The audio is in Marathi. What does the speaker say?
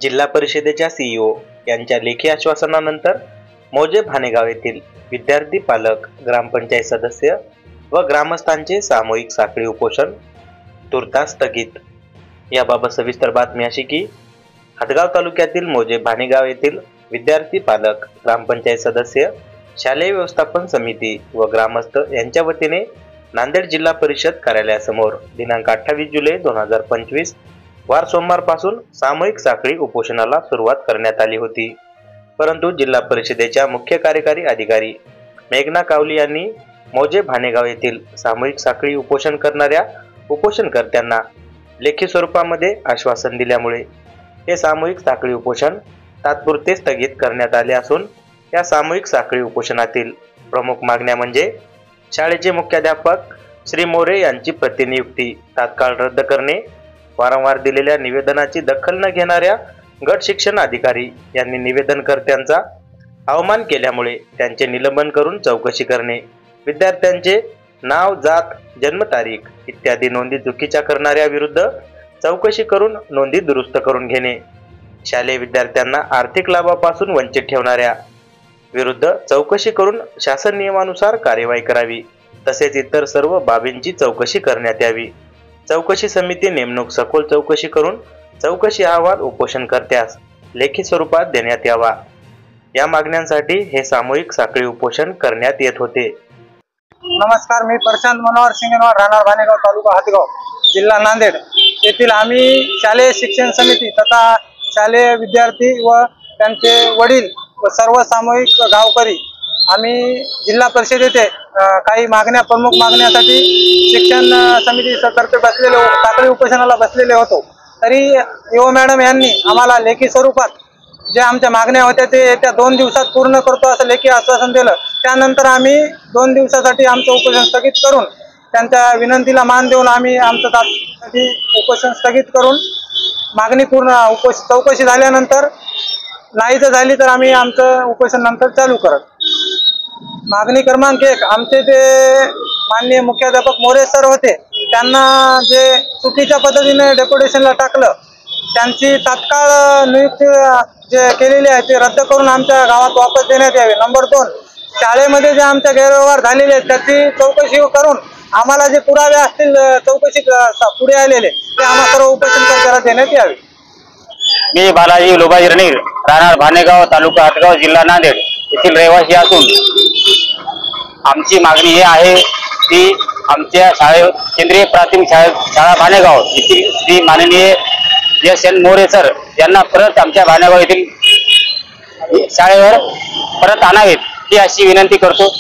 जिल्हा परिषदेच्या सीईओ यांच्या लेखी आश्वासनानंतर मौजे भानेगाव येथील विद्यार्थी, पालक, ग्रामपंचायत सदस्य व ग्रामस्थांचे सामूहिक साखळी उपोषण तुर्तास स्थगित। याबाबत सविस्तर बातमी अशी की हदगाव तालुक्यातील मौजे भानेगाव येथील विद्यार्थी, पालक, ग्रामपंचायत सदस्य, शालेय व्यवस्थापन समिती व ग्रामस्थ यांच्या वतीने नांदेड जिल्हा परिषद कार्यालयासमोर दिनांक 28 जुलै 2025 वार सोमवारपासून सामूहिक साखळी उपोषणाला सुरुवात करण्यात आली होती। परंतु जिल्हा परिषदेच्या मुख्य कार्यकारी अधिकारी मेघना कावली यांनी मौजे भानेगाव येथील सामूहिक साखळी उपोषण करणाऱ्या उपोषणकर्त्यांना लेखी स्वरूपामध्ये आश्वासन दिल्यामुळे हे सामूहिक साखळी उपोषण तात्पुरते स्थगित करण्यात आले असून या सामूहिक साखळी उपोषणातील प्रमुख मागण्या म्हणजे शाळेचे मुख्याध्यापक श्री मोरे यांची प्रतिनियुक्ती तात्काळ रद्द करणे, वारंवार दिलेल्या निवेदनाची दखल न घेणाऱ्या गट शिक्षण अधिकारी यांनी निवेदनकर्त्यांचा अवमान केल्यामुळे त्यांचे निलंबन करून चौकशी करणे, विद्यार्थ्यांचे नाव, जात, जन्मतारीख इत्यादी नोंदी चुकीच्या करणाऱ्या विरुद्ध चौकशी करून नोंदी दुरुस्त करून घेणे, शालेय विद्यार्थ्यांना आर्थिक लाभापासून वंचित ठेवणाऱ्या विरुद्ध चौकशी करून शासन नियमानुसार कार्यवाही करावी, तसेच इतर सर्व बाबींची चौकशी करण्यात यावी। चौकशी समिती नेमणूक सखोल चौकशी करून चौकशी अहवाल उपोषणकर्त्यास लेखी स्वरूपात देण्यात यावा। या मागण्यांसाठी हे सामूहिक साखळी उपोषण करण्यात येत होते। नमस्कार, मी प्रशांत मनोहर सिंगनवार, राहणार भानेगाव, तालुका हदगाव, जिल्हा नांदेड येथील आम्ही शालेय शिक्षण समिती तथा शालेय विद्यार्थी व त्यांचे वडील व सर्व सामूहिक गावकरी आम्ही जिल्हा परिषद येथे काही मागण्या, प्रमुख मागण्यासाठी शिक्षण समितीतर्फे बसलेले साखळी उपोषणाला बसलेले होतो। तरी ईओ मॅडम यांनी आम्हाला लेखी स्वरूपात जे आमच्या मागण्या होत्या ते येत्या 2 दिवसात पूर्ण करतो असं लेखी आश्वासन दिलं। त्यानंतर आम्ही 2 दिवसासाठी आमचं उपोषण स्थगित करून त्यांच्या विनंतीला मान देऊन आम्ही आमचं तात्पुरते उपोषण स्थगित करून मागणी पूर्ण चौकशी झाल्यानंतर नाही जर झाली तर आम्ही आमचं उपोषण नंतर चालू करत। मागणी क्रमांक 1, आमचे जे माननीय मुख्याध्यापक मोरे सर होते त्यांना जे चुकीच्या पद्धतीने डेप्युटेशनला टाकलं, त्यांची तात्काळ नियुक्ती जे केलेली आहे ते रद्द करून आमच्या गावात वापस देण्यात यावे। नंबर 2, शाळेमध्ये जे आमच्या गैरव्यवहार झालेले आहेत त्याची चौकशी करून आम्हाला जे पुरावे असतील चौकशी पुढे आलेले ते आम्हाला सर्व उपोषणकर्त्याला देण्यात यावे। मी बालाजी लोबाजी रणीर, राहणार भानेगाव, तालुका हदगाव, जिल्हा नांदेड येथील रहिवासी असून आमची मागणी ही आहे की आमच्या केंद्रीय प्राथमिक शाळा भानेगाव येथील श्री माननीय एस.एन. मोरे सर यांना परत आमच्या भानेगाव येथील शाळेवर परत आणावेत ही अशी विनंती करतो।